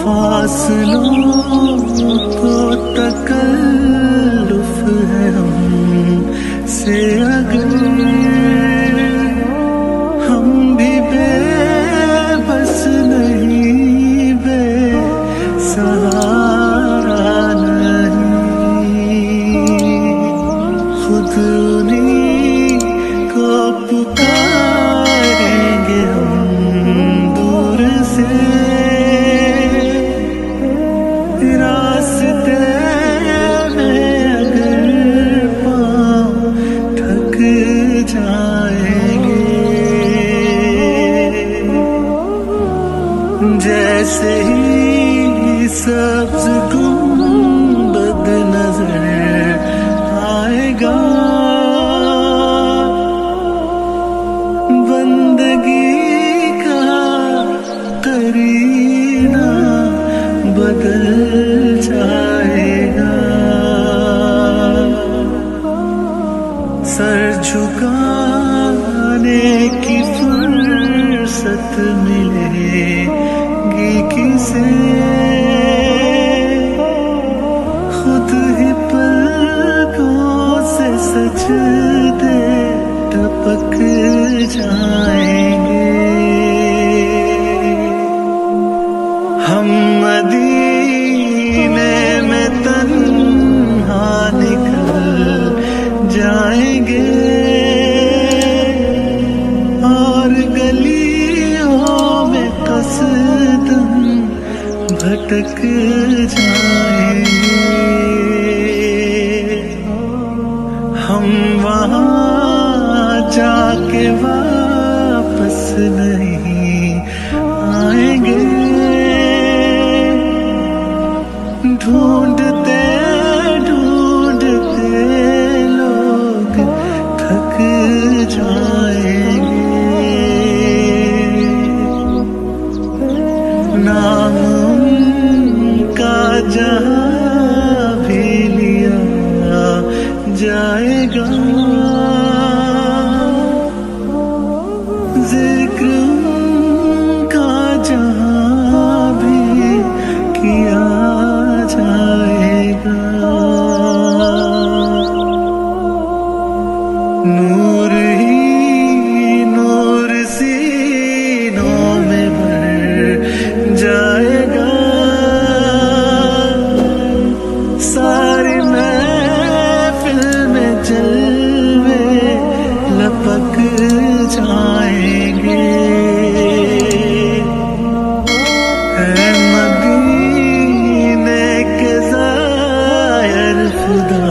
फासलों को तकल्लुफ़ है हमसे अगर हम भी बेबस नहीं, बेसहारा नहीं, खुद उन्हीं को पुकारेंगे हम दूर से। रास्ते में अगर पाँव थक जाएंगे, जैसे ही सब्ज़ गुंबद नजर आएगा, बंदगी का करीना बदल जाएगा। सर झुकाने की फुर्सत मिलेगी किसे, खुद ही पलकों से सजदे टपक जाएंगे। हम मदीने में तन्हा निकल जाएंगे और गलियों में कसदम भटक जाएंगे। हम वहाँ जाके वापस नहीं आएंगे, ढूंढते ढूंढते लोग थक जाएंगे। नाम उनका जहाँ भी लिया जाएगा, जिक्र उनका जहाँ भी किया जाएगा। नूर ही नूर सीनों में भर जाएगा, सारी महफिल में जलवे लपक जाएंगे। है मदीने के ज़ायर खुदा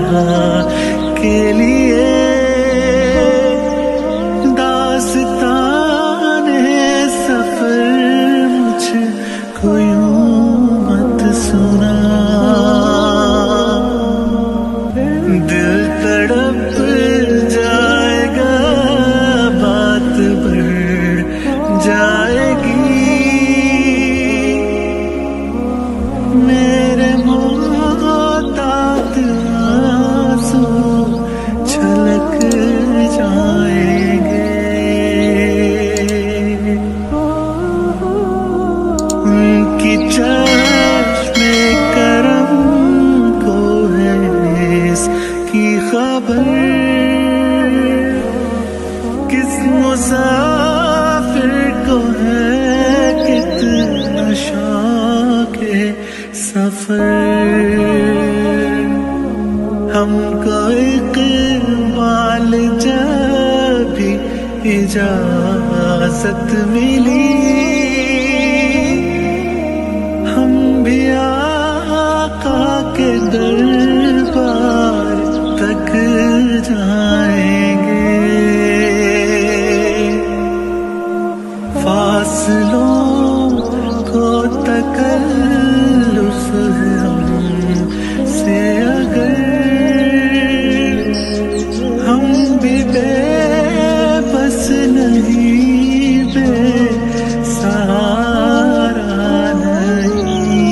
के लिए दास्ताने सफर मुझको यूं मत सुना, दिल तड़प जाएगा, बात बढ़ जाएगी। मेरे मोहताज आंसू छलक जाएंगे, उनकी चश्मे करम को है इसकी खबर, किस मुसाफिर को है कितना शौक़े सफर। हमको इक़बाल जब भी इजाज़त मिली, हम भी आका के दरबार तक जाएंगे। फासलों को तकल्लुफ़ है हमसे अगर हम भी बेबस नहीं, बेसहारा नहीं,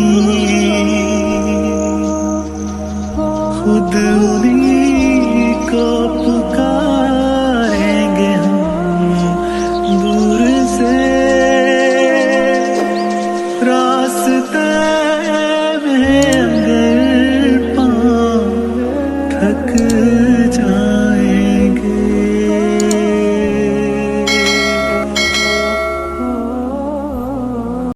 खुद उन्हीं को पुकारेंगे हम दूर से। रास्ते वास्ते